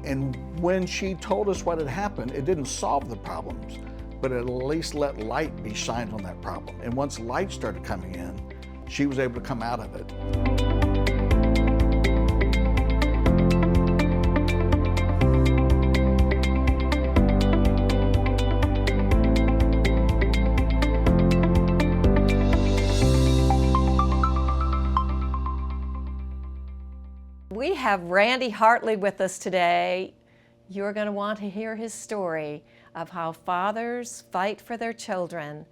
And when she told us what had happened, it didn't solve the problems, but it at least let light be shined on that problem. And once light started coming in, she was able to come out of it. We have Randy Hartley with us today. You're going to want to hear his story of how fathers fight for their children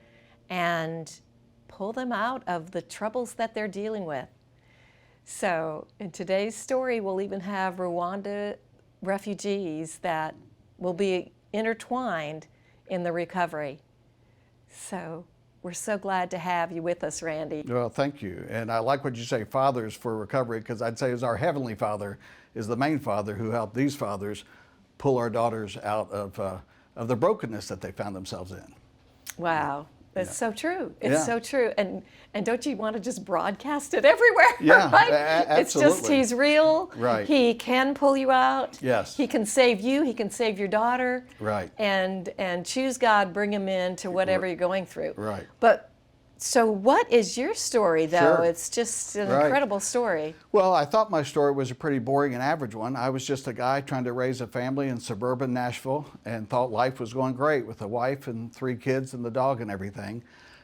and pull them out of the troubles that they're dealing with. So in today's story, we'll even have Rwanda refugees that will be intertwined in the recovery. So we're so glad to have you with us, Randy. Well, thank you. And I like what you say, fathers for recovery, because I'd say as our Heavenly Father is the main father who helped these fathers pull our daughters out of the brokenness that they found themselves in. Wow. That's so true. It's Yeah. so true. And don't you want to just broadcast it everywhere? Yeah, right? absolutely. It's just, he's real. Right. He can pull you out. Yes. He can save you. He can save your daughter. Right. And choose God, bring him into whatever you're going through. Right. But so what is your story, though? Sure. It's just an incredible story. Well, I thought my story was a pretty boring and average one. I was just a guy trying to raise a family in suburban Nashville and thought life was going great with a wife and 3 kids and the dog and everything.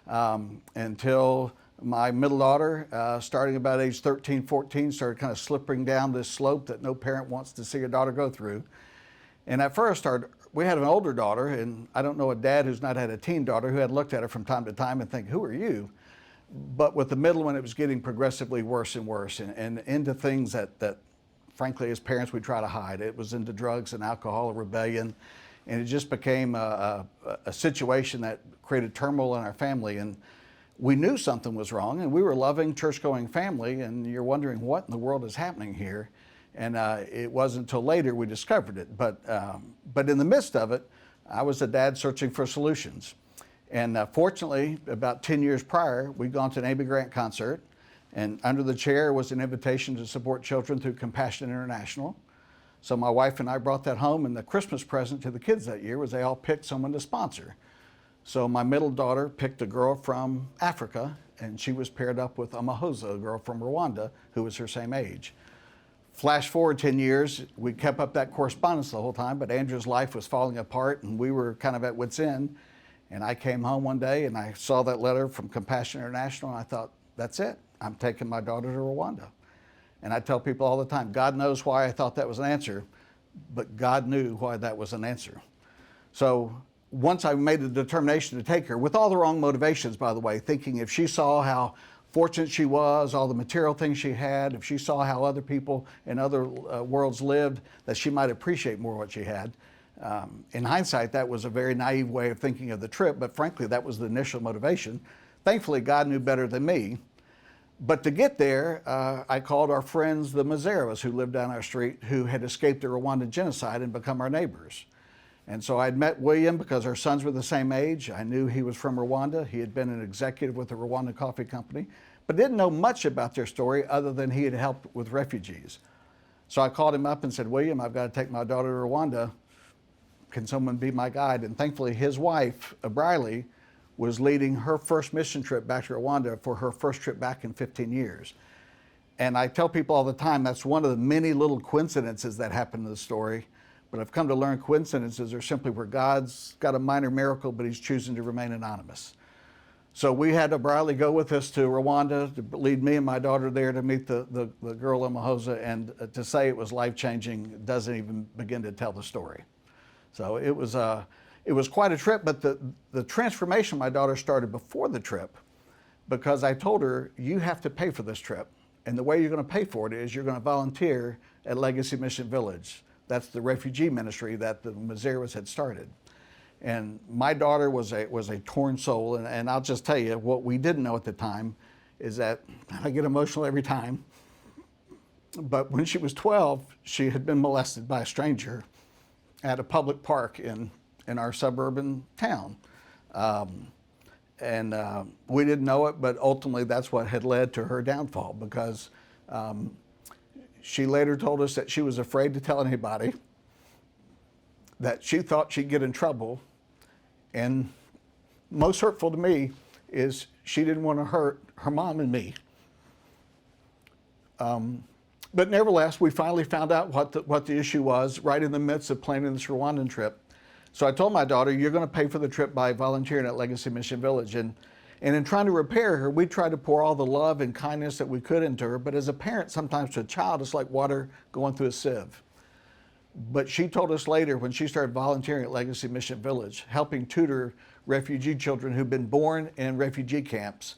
Until my middle daughter, starting about age 13, 14, started kind of slipping down this slope that no parent wants to see a daughter go through. And at first, we had an older daughter, and I don't know a dad who's not had a teen daughter who had looked at her from time to time and think, who are you? But with the middle one, it was getting progressively worse and worse, and into things that frankly, as parents, we try to hide. It was into drugs and alcohol, rebellion, and it just became a situation that created turmoil in our family. And we knew something was wrong, and we were a loving, church-going family, and you're wondering what in the world is happening here. And it wasn't until later we discovered it. But in the midst of it, I was a dad searching for solutions. And fortunately, about 10 years prior, we'd gone to an Amy Grant concert, and under the chair was an invitation to support children through Compassion International. So my wife and I brought that home, and the Christmas present to the kids that year was they all picked someone to sponsor. So my middle daughter picked a girl from Africa, and she was paired up with Amahosa, a girl from Rwanda, who was her same age. Flash forward 10 years, we kept up that correspondence the whole time, but Andrew's life was falling apart, and we were kind of at wit's end. And I came home one day, and I saw that letter from Compassion International, and I thought, that's it. I'm taking my daughter to Rwanda. And I tell people all the time, God knows why I thought that was an answer, but God knew why that was an answer. So once I made the determination to take her, with all the wrong motivations, by the way, thinking if she saw how fortunate she was, all the material things she had, if she saw how other people in other worlds lived, that she might appreciate more what she had. In hindsight, that was a very naive way of thinking of the trip, but frankly, that was the initial motivation. Thankfully, God knew better than me. But to get there, I called our friends, the Mwizerwas, who lived down our street, who had escaped the Rwandan genocide and become our neighbors. And so I'd met William because our sons were the same age. I knew he was from Rwanda. He had been an executive with the Rwandan Coffee Company, but didn't know much about their story other than he had helped with refugees. So I called him up and said, William, I've got to take my daughter to Rwanda. Can someone be my guide? And thankfully, his wife, Ebralie, was leading her first mission trip back to Rwanda for her first trip back in 15 years. And I tell people all the time, that's one of the many little coincidences that happened in the story. But I've come to learn coincidences are simply where God's got a minor miracle, but he's choosing to remain anonymous. So we had Ebralie go with us to Rwanda to lead me and my daughter there to meet the girl Amahosa, and to say it was life-changing doesn't even begin to tell the story. So it was quite a trip, but the transformation my daughter started before the trip, because I told her, you have to pay for this trip. And the way you're going to pay for it is you're going to volunteer at Legacy Mission Village. That's the refugee ministry that the Mwizerwas had started. And my daughter was a torn soul, and I'll just tell you, what we didn't know at the time is that, I get emotional every time, but when she was 12, she had been molested by a stranger at a public park in our suburban town. We didn't know it, but ultimately that's what had led to her downfall, because she later told us that she was afraid to tell anybody, that she thought she'd get in trouble. And most hurtful to me is she didn't want to hurt her mom and me. But nevertheless, we finally found out what the issue was right in the midst of planning this Rwandan trip. So I told my daughter, you're going to pay for the trip by volunteering at Legacy Mission Village. And in trying to repair her, we tried to pour all the love and kindness that we could into her. But as a parent, sometimes to a child, it's like water going through a sieve. But she told us later, when she started volunteering at Legacy Mission Village, helping tutor refugee children who've been born in refugee camps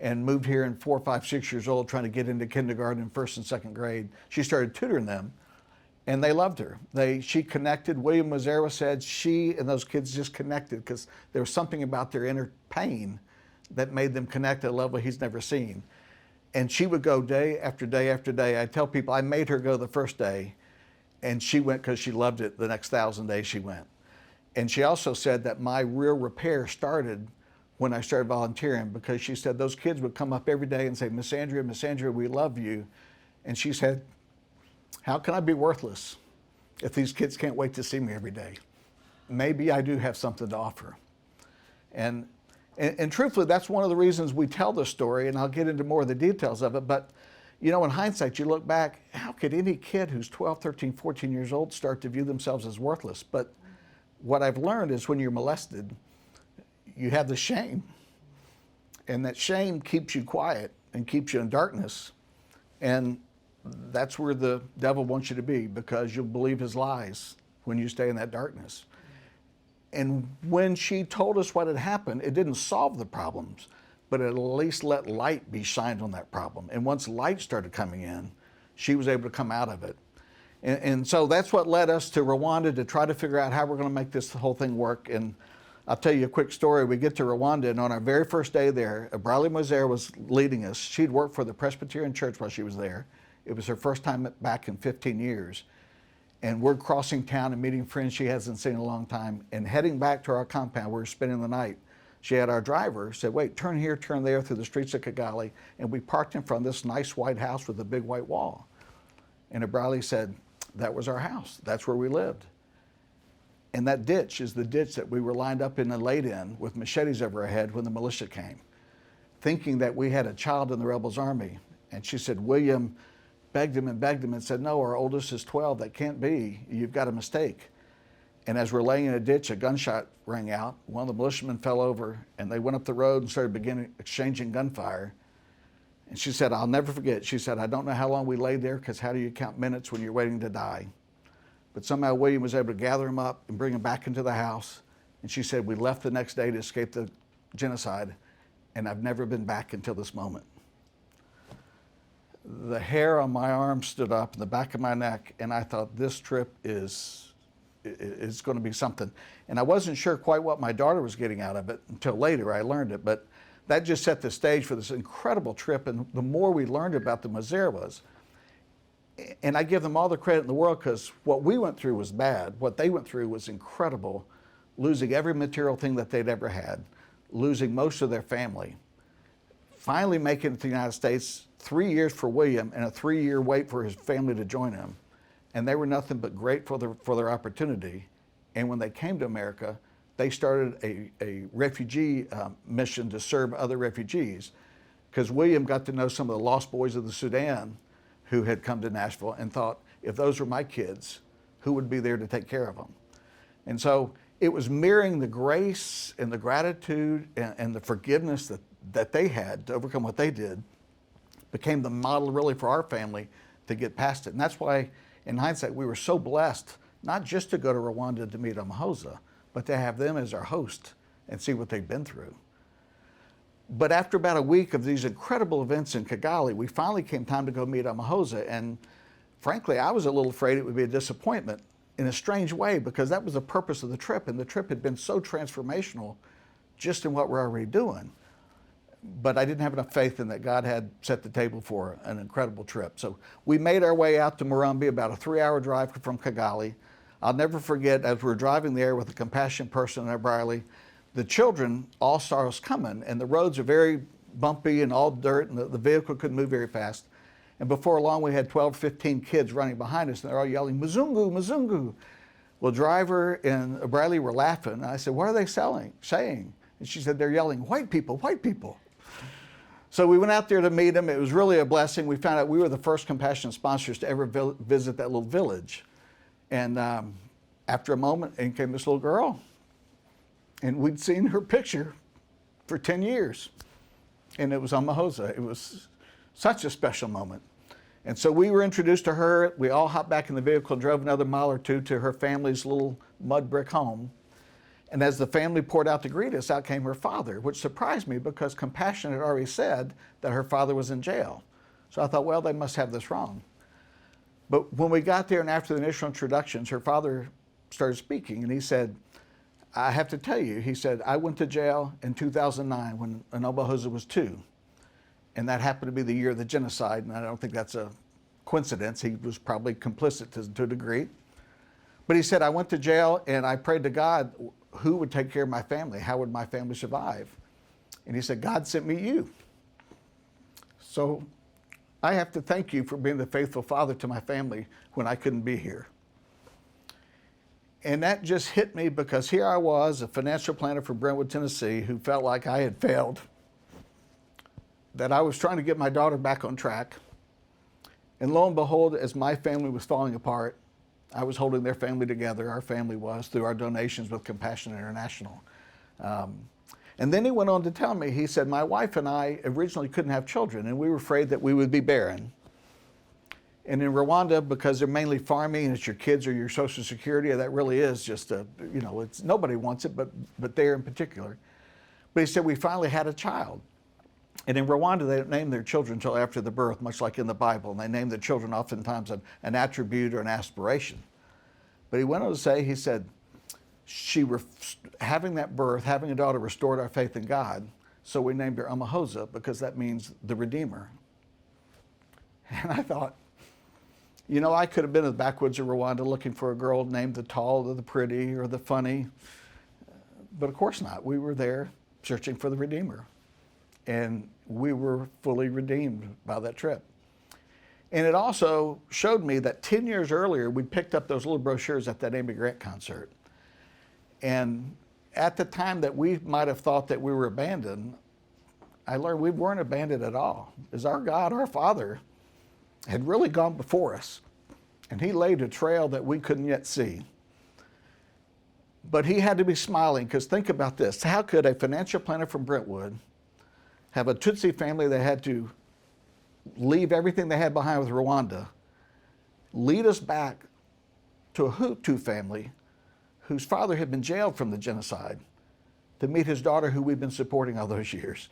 and moved here in 4, 5, 6 years old, trying to get into kindergarten and 1st and 2nd grade. She started tutoring them, and they loved her. She connected. William Mwizerwa said she and those kids just connected because there was something about their inner pain that made them connect at a level he's never seen. And she would go day after day after day. I tell people I made her go the first day, and she went because she loved it the next 1,000 days she went. And she also said that my real repair started when I started volunteering, because she said those kids would come up every day and say, Miss Andrea, we love you. And she said, how can I be worthless if these kids can't wait to see me every day? Maybe I do have something to offer. And truthfully, that's one of the reasons we tell this story, and I'll get into more of the details of it. But, you know, in hindsight, you look back, how could any kid who's 12, 13, 14 years old start to view themselves as worthless? But what I've learned is when you're molested, you have the shame. And that shame keeps you quiet and keeps you in darkness. And that's where the devil wants you to be, because you'll believe his lies when you stay in that darkness. And when she told us what had happened, it didn't solve the problems, but it at least let light be shined on that problem. And once light started coming in, she was able to come out of it. And so that's what led us to Rwanda, to try to figure out how we're going to make this whole thing work. And I'll tell you a quick story. We get to Rwanda, and on our very first day there, Ebralie Mwizerwa was leading us. She'd worked for the Presbyterian Church while she was there. It was her first time back in 15 years. And we're crossing town and meeting friends she hasn't seen in a long time. And heading back to our compound, we were spending the night. She had our driver said, wait, turn here, turn there through the streets of Kigali. And we parked in front of this nice white house with a big white wall. And Ebralie said, that was our house. That's where we lived. And that ditch is the ditch that we were lined up in and laid in with machetes over our head when the militia came, thinking that we had a child in the rebels' army. And she said, William begged him and said, no, our oldest is 12. That can't be. You've got a mistake. And as we're laying in a ditch, a gunshot rang out. One of the militiamen fell over, and they went up the road and started exchanging gunfire. And she said, I'll never forget. She said, I don't know how long we laid there, because how do you count minutes when you're waiting to die? But somehow William was able to gather him up and bring him back into the house. And she said, we left the next day to escape the genocide, and I've never been back until this moment. The hair on my arm stood up in the back of my neck, and I thought, this trip is going to be something. And I wasn't sure quite what my daughter was getting out of it until later. I learned it, but that just set the stage for this incredible trip. And the more we learned about the Mwizerwas, and I give them all the credit in the world, because what we went through was bad. What they went through was incredible, losing every material thing that they'd ever had, losing most of their family, finally making it to the United States, 3 years for William and a 3-year wait for his family to join him. And they were nothing but grateful for their opportunity. And when they came to America, they started a refugee mission to serve other refugees, because William got to know some of the lost boys of the Sudan who had come to Nashville, and thought, if those were my kids, who would be there to take care of them? And so it was mirroring the grace and the gratitude and the forgiveness that they had to overcome what they did, became the model really for our family to get past it. And that's why, in hindsight, we were so blessed, not just to go to Rwanda to meet Amahosa, but to have them as our host and see what they've been through. But after about a week of these incredible events in Kigali, we finally came time to go meet Amahosa. And frankly, I was a little afraid it would be a disappointment in a strange way, because that was the purpose of the trip. And the trip had been so transformational just in what we're already doing. But I didn't have enough faith in that God had set the table for an incredible trip. So we made our way out to Murambi, about a 3-hour drive from Kigali. I'll never forget, as we were driving there with a compassion person in Ebralie, the children all saw us coming, and the roads are very bumpy and all dirt, and the vehicle couldn't move very fast. And before long, we had 12, 15 kids running behind us, and they're all yelling, Mzungu, Mzungu. Well, driver and Ebralie were laughing. And I said, what are they saying? And she said, they're yelling, white people, white people. So we went out there to meet them. It was really a blessing. We found out we were the first compassionate sponsors to ever visit that little village. And after a moment, in came this little girl. And we'd seen her picture for 10 years. And it was on Mahoza. It was such a special moment. And so we were introduced to her. We all hopped back in the vehicle and drove another mile or two to her family's little mud brick home. And as the family poured out to greet us, out came her father, which surprised me because Compassion had already said that her father was in jail. So I thought, well, they must have this wrong. But when we got there and after the initial introductions, her father started speaking and he said, I have to tell you, he said, I went to jail in 2009 when Mwizerwa was 2. And that happened to be the year of the genocide, and I don't think that's a coincidence. He was probably complicit to a degree. But he said, I went to jail and I prayed to God, who would take care of my family? How would my family survive? And he said, God sent me you. So I have to thank you for being the faithful father to my family when I couldn't be here. And that just hit me because here I was, a financial planner from Brentwood, Tennessee, who felt like I had failed, that I was trying to get my daughter back on track. And lo and behold, as my family was falling apart, I was holding their family together, our family was, through our donations with Compassion International. And then he went on to tell me, he said, my wife and I originally couldn't have children, and we were afraid that we would be barren. And in Rwanda, because they're mainly farming and it's your kids or your Social Security, that really is just a, it's nobody wants it, but there in particular. But he said, we finally had a child. And in Rwanda, they don't name their children until after the birth, much like in the Bible. And they name their children oftentimes an attribute or an aspiration. But he went on to say, he said, having that birth, having a daughter restored our faith in God. So we named her Mwizerwa because that means the Redeemer. And I thought, I could have been in the backwoods of Rwanda looking for a girl named the tall or the pretty or the funny. But of course not. We were there searching for the Redeemer. And we were fully redeemed by that trip. And it also showed me that 10 years earlier, we picked up those little brochures at that Amy Grant concert. And at the time that we might have thought that we were abandoned, I learned we weren't abandoned at all. As our God, our Father, had really gone before us. And he laid a trail that we couldn't yet see. But he had to be smiling, because think about this. How could a financial planner from Brentwood have a Tutsi family that had to leave everything they had behind with Rwanda, lead us back to a Hutu family whose father had been jailed from the genocide to meet his daughter who we've been supporting all those years?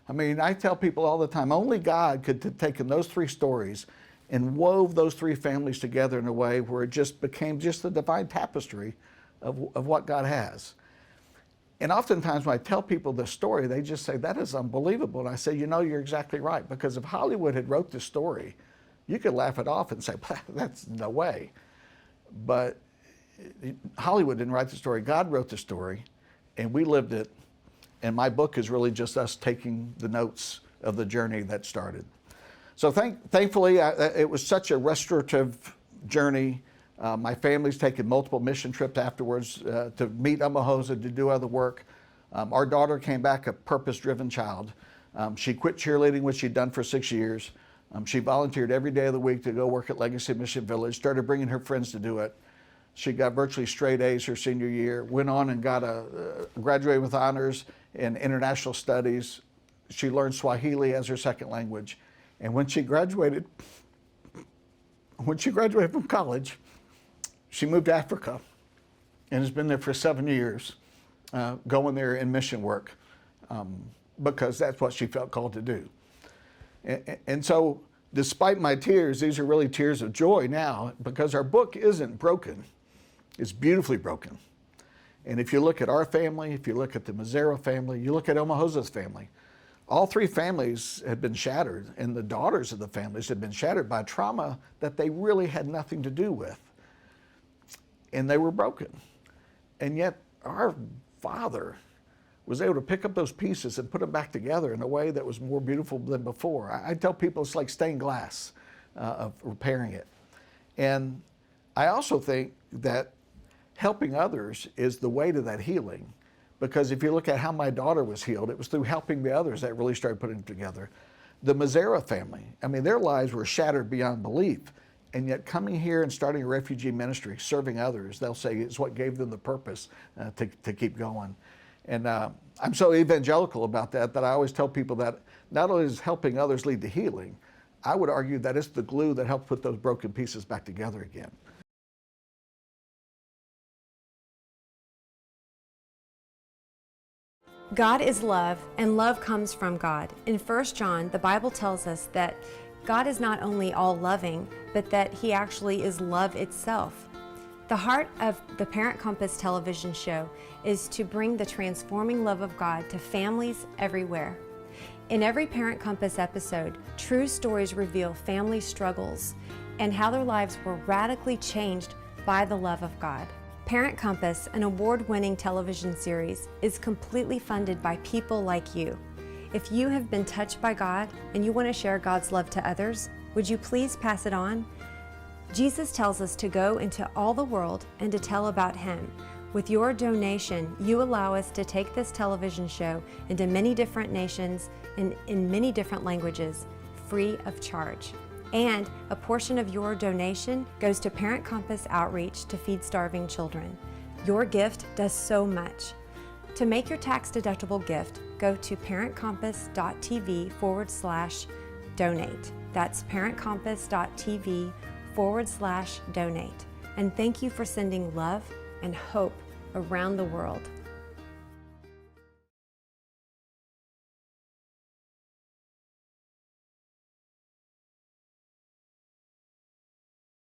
I mean, I tell people all the time, only God could have taken those 3 stories and wove those 3 families together in a way where it just became just the divine tapestry of what God has. And oftentimes when I tell people this story, they just say, that is unbelievable. And I say, you're exactly right. Because if Hollywood had wrote this story, you could laugh it off and say, that's no way. But Hollywood didn't write the story. God wrote the story, and we lived it. And my book is really just us taking the notes of the journey that started. So thankfully, it was such a restorative journey. My family's taken multiple mission trips afterwards to meet Mwizerwa, to do other work. Our daughter came back a purpose-driven child. She quit cheerleading, which she'd done for 6 years. She volunteered every day of the week to go work at Legacy Mission Village, started bringing her friends to do it. She got virtually straight A's her senior year, went on and got graduated with honors in international studies. She learned Swahili as her second language. And when she graduated from college, she moved to Africa and has been there for 7 years, going there in mission work, because that's what she felt called to do. And so despite my tears, these are really tears of joy now, because our book isn't broken. It's beautifully broken. And if you look at our family, if you look at the Mwizerwa family, you look at Mwizerwa's family, all 3 families had been shattered, and the daughters of the families had been shattered by trauma that they really had nothing to do with. And they were broken. And yet our Father was able to pick up those pieces and put them back together in a way that was more beautiful than before. I tell people it's like stained glass of repairing it. And I also think that helping others is the way to that healing. Because if you look at how my daughter was healed, it was through helping the others that really started putting it together. The Mwizerwa family, I mean, their lives were shattered beyond belief. And yet coming here and starting a refugee ministry, serving others, they'll say is what gave them the purpose to keep going. And I'm so evangelical about that I always tell people that not only is helping others lead to healing, I would argue that it's the glue that helps put those broken pieces back together again. God is love, and love comes from God. In 1 John, the Bible tells us that God is not only all-loving, but that He actually is love itself. The heart of the Parent Compass television show is to bring the transforming love of God to families everywhere. In every Parent Compass episode, true stories reveal family struggles and how their lives were radically changed by the love of God. Parent Compass, an award-winning television series, is completely funded by people like you. If you have been touched by God and you want to share God's love to others, would you please pass it on? Jesus tells us to go into all the world and to tell about Him. With your donation, you allow us to take this television show into many different nations and in many different languages, free of charge. And a portion of your donation goes to Parent Compass Outreach to feed starving children. Your gift does so much. To make your tax-deductible gift, go to parentcompass.tv/donate. That's parentcompass.tv/donate. And thank you for sending love and hope around the world.